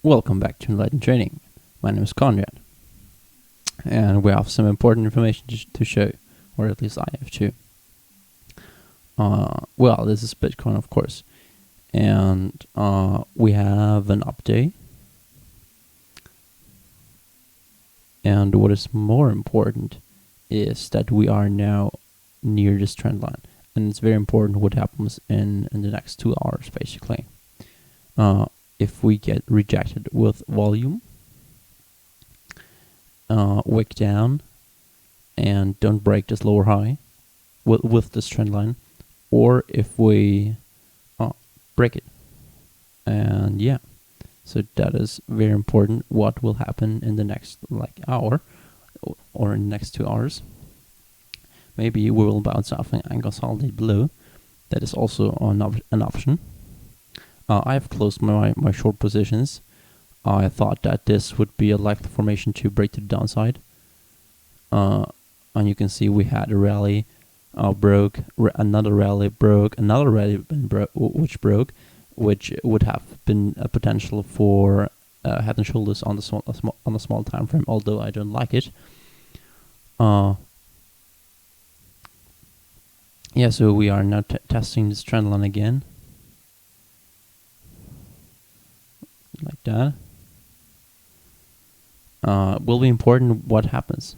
Welcome back to Enlightened Trading. My name is Conrad, and we have some important information to show, or at least I have to. Well, this is Bitcoin, of course, and we have an update. And what is more important is that we are now near this trend line, and it's very important what happens in the next 2 hours, basically. If we get rejected with volume, wick down, and don't break this lower high with this trend line, or if we break it. And yeah, so that is very important what will happen in the next hour or in the next 2 hours. Maybe we will bounce off and consolidate below. That is also an option. I have closed my short positions. I thought that this would be a likely formation to break to the downside. And you can see we had a rally, broke, another rally broke, another rally which broke, which would have been a potential for head and shoulders on the small time frame, although I don't like it. Yeah, so we are now testing this trend line again. Like that. Will be important what happens.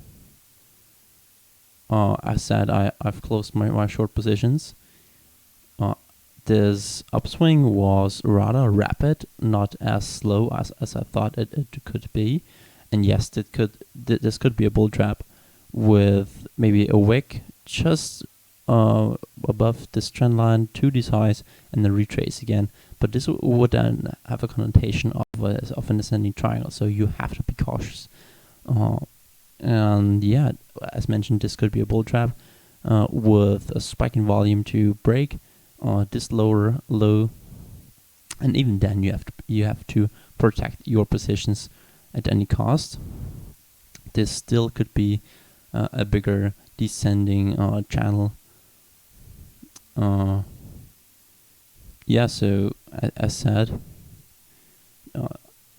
As said, I've closed my short positions. This upswing was rather rapid, not as slow as I thought it could be. And yes, this could be a bull trap with maybe a wick just above this trend line to these highs and then retrace again. But this would then have a connotation of an ascending triangle, so you have to be cautious. And yeah, as mentioned, this could be a bull trap with a spike in volume to break this lower low, and even then you have to protect your positions at any cost. This still could be a bigger descending channel. Yeah, so as said,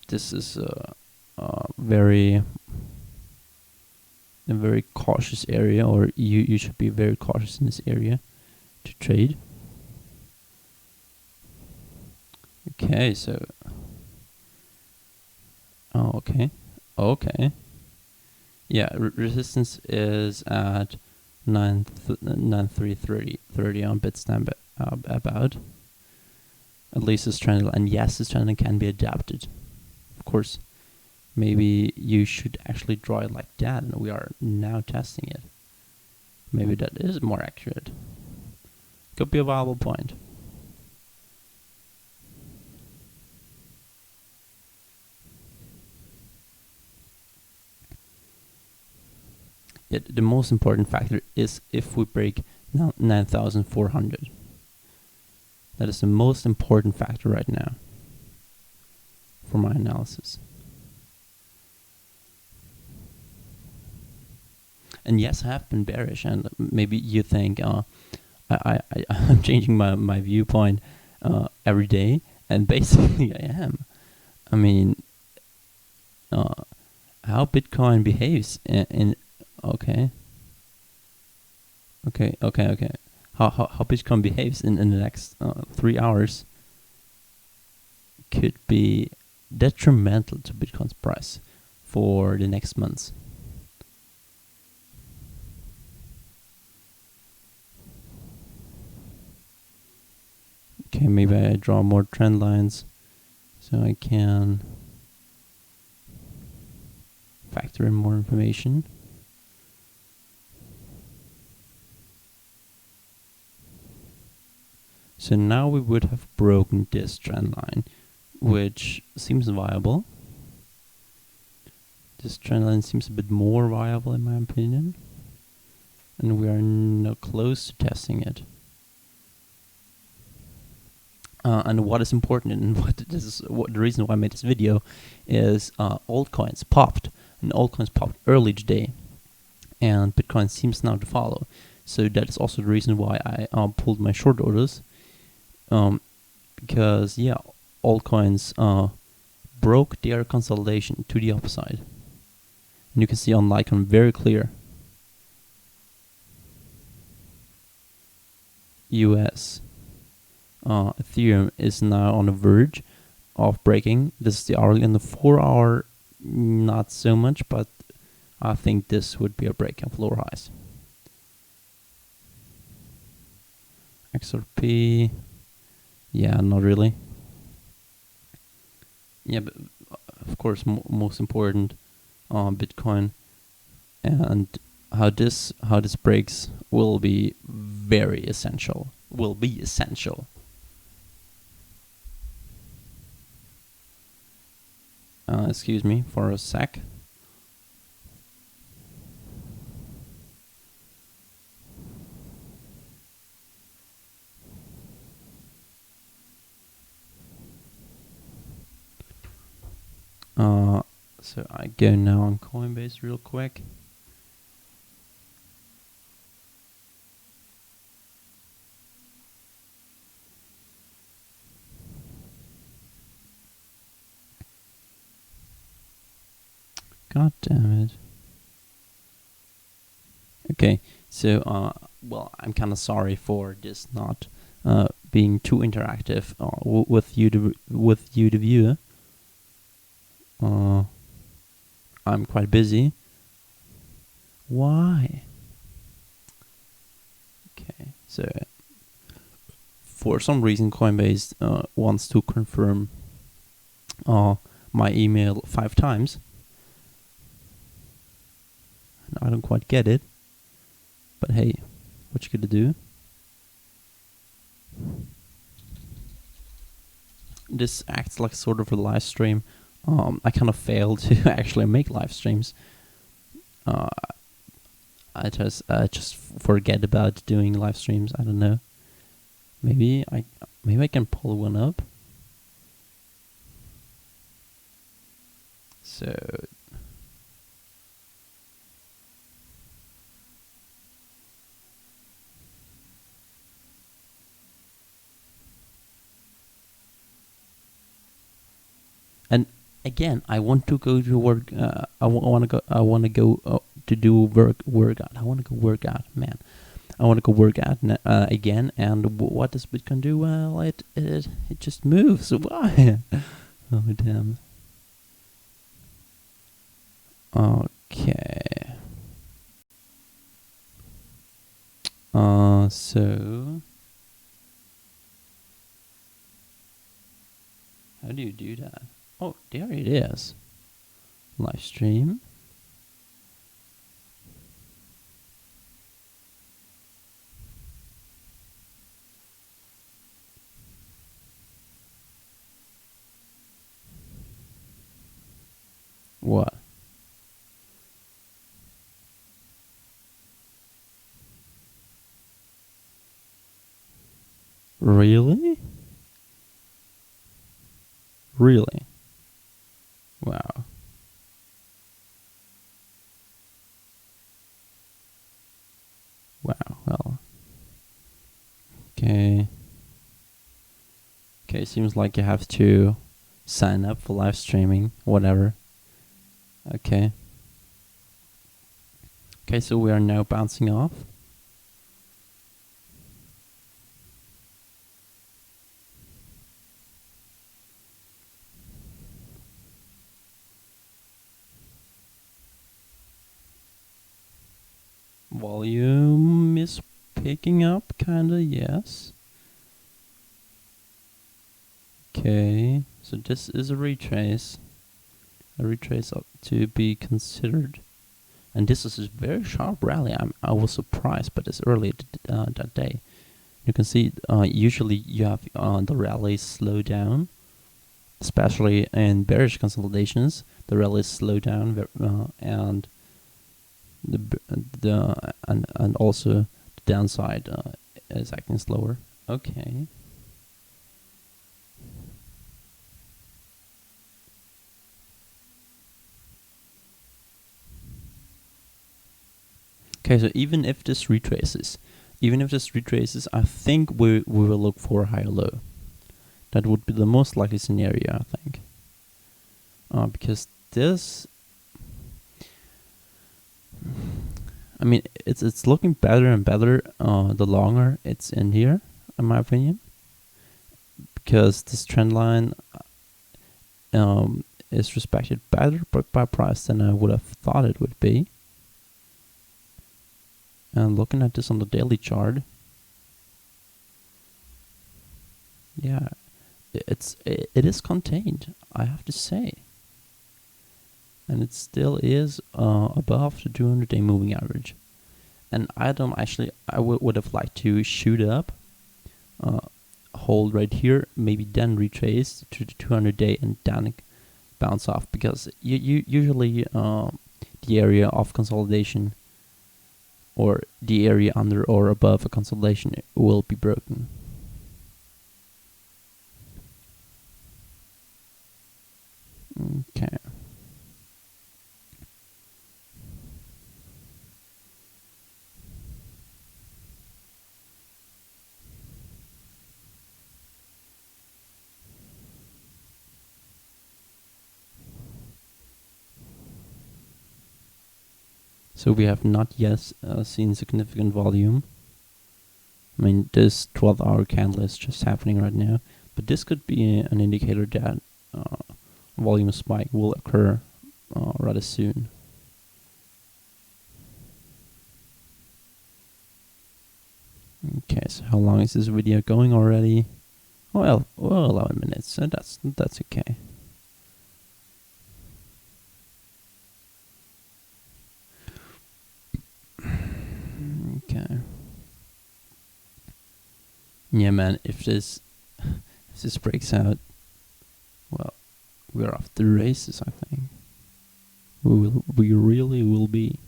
this is a very cautious area, or you should be very cautious in this area to trade. Okay, so okay, yeah, resistance is at 9.3330 on Bitstamp about. At least this trend line, and yes, this trend line can be adapted. Of course, maybe you should actually draw it like that, and we are now testing it. Maybe that is more accurate. Could be a viable point. Yet the most important factor is if we break now 9,400. That is the most important factor right now for my analysis. And yes, I have been bearish, and maybe you think I'm changing my viewpoint every day, and basically I am. I mean, how Bitcoin behaves in okay. How Bitcoin behaves in the next 3 hours could be detrimental to Bitcoin's price for the next months. Okay, maybe I draw more trend lines so I can factor in more information. So now we would have broken this trend line, which seems viable. This trend line seems a bit more viable in my opinion. And we are now close to testing it. And what is important, and the reason why I made this video is altcoins popped. And altcoins popped early today. And Bitcoin seems now to follow. So that is also the reason why I pulled my short orders. Because yeah, altcoins broke their consolidation to the upside. And you can see on Lycon very clear. US Ethereum is now on the verge of breaking. This is the hourly, and the 4 hour not so much, but I think this would be a break of lower highs. XRP, yeah, not really. Yeah, but of course, most important, Bitcoin, and how this breaks will be very essential. Will be essential. Excuse me for a sec. So I go now on Coinbase real quick. God damn it. Okay, so well, I'm kind of sorry for this not being too interactive with you, the viewer. I'm quite busy. Why? Okay, so for some reason Coinbase wants to confirm my email 5 times. And I don't quite get it. But hey, what you gonna do? This acts like sort of a live stream. I kind of failed to actually make live streams. I just forget about doing live streams. I don't know. Maybe I can pull one up. So and again, I want to go to work. I want to go to do workout. I want to go work out, man. I want to go work out again. And what does Bitcoin do? Well, it just moves. Why? Oh damn. Okay. So how do you do that? Oh, there it is. Live stream. What? Really? Really? Wow. Wow, well. Okay. Okay, seems like you have to sign up for live streaming, whatever. Okay. Okay, so we are now bouncing off. Volume is picking up, kinda, yes. Okay, so this is a retrace to be considered. And this is a very sharp rally. I was surprised by this early that day. You can see usually you have the rallies slow down, especially in bearish consolidations. The rallies slow down and and also the downside is acting slower. Okay. Okay, so even if this retraces, I think we will look for a higher low. That would be the most likely scenario, I think. because this, I mean, it's looking better and better the longer it's in here, in my opinion, because this trend line is respected better by price than I would have thought it would be. And looking at this on the daily chart, yeah, it is contained, I have to say, and it still is above the 200-day moving average. And I would have liked to shoot up, hold right here, maybe then retrace to the 200-day and then bounce off, because usually the area of consolidation, or the area under or above a consolidation, will be broken. Okay. So we have not yet seen significant volume. I mean, this 12-hour candle is just happening right now, but this could be an indicator that volume spike will occur rather soon. Okay, so how long is this video going already? Well, 11 minutes, so that's okay. Okay. Yeah, man, if this breaks out, well, we're off the races, I think. We really will be.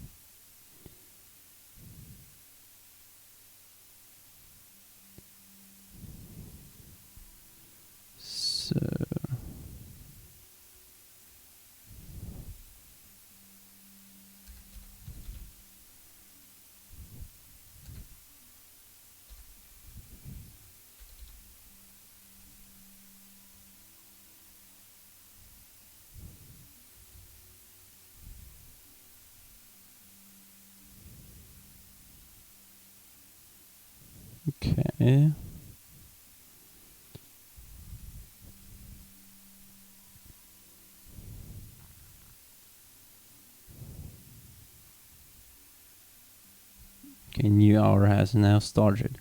So okay. Okay, new hour has now started.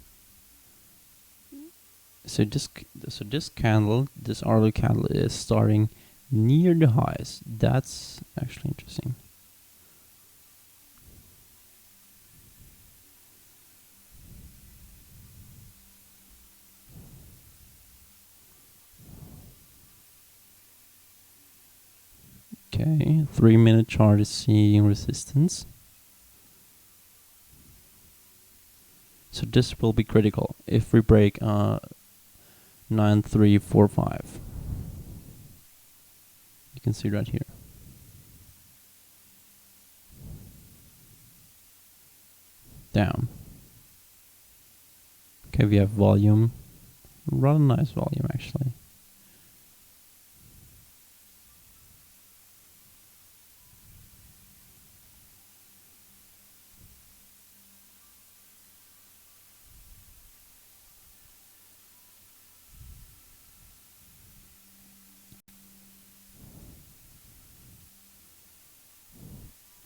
So this candle, this hourly candle, is starting near the highs. That's actually interesting. Okay, 3-minute chart is seeing resistance. So this will be critical if we break 9345. You can see right here. Down. Okay, we have volume. Rather nice volume, actually.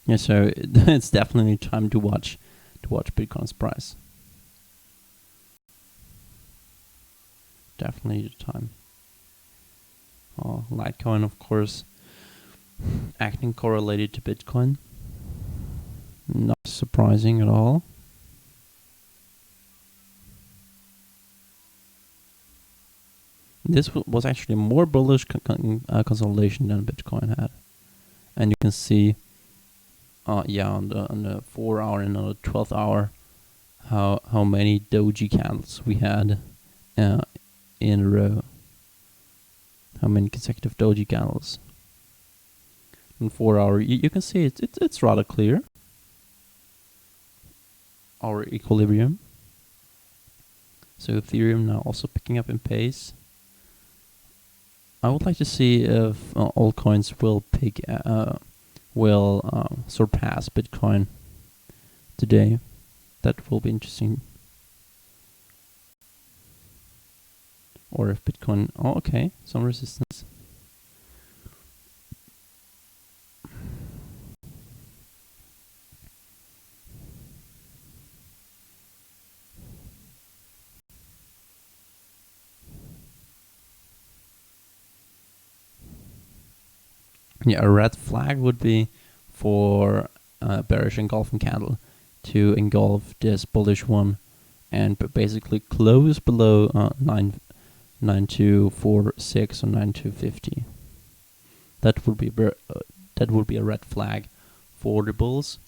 Yeah, so it's definitely time to watch Bitcoin's price. Definitely the time. Litecoin, of course, acting correlated to Bitcoin. Not surprising at all. This was actually more bullish consolidation than Bitcoin had, and you can see, yeah, on the 4-hour and on the 12-hour, how many doji candles we had in a row. How many consecutive doji candles? In 4-hour, you can see it's rather clear. Our equilibrium. So Ethereum now also picking up in pace. I would like to see if altcoins will surpass Bitcoin today. That will be interesting. Or if Bitcoin, oh okay, some resistance. Yeah, a red flag would be for bearish engulfing candle to engulf this bullish one and basically close below 9246 or 9250. That would be a red flag for the bulls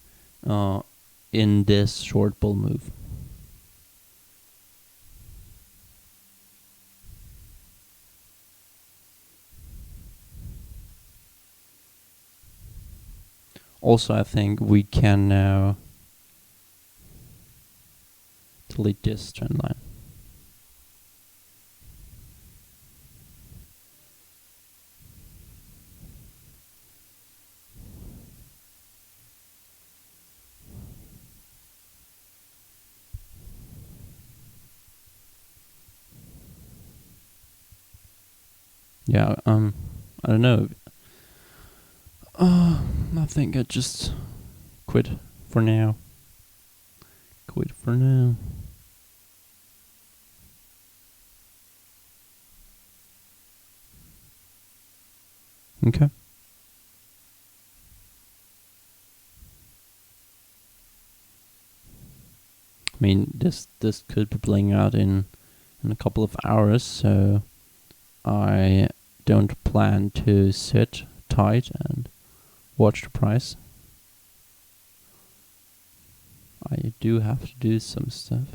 in this short bull move. Also, I think we can now delete this trend line. Yeah, I don't know. I think I just quit for now. Quit for now. Okay. I mean, this could be playing out in a couple of hours, so I don't plan to sit tight and watch the price. I do have to do some stuff.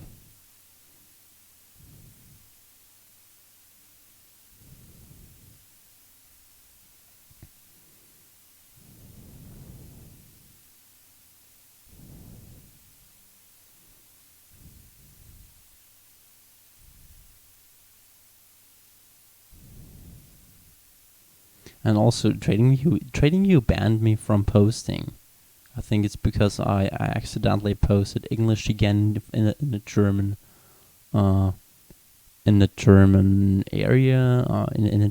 And also, TradingView banned me from posting. I think it's because I accidentally posted English again in the German area in the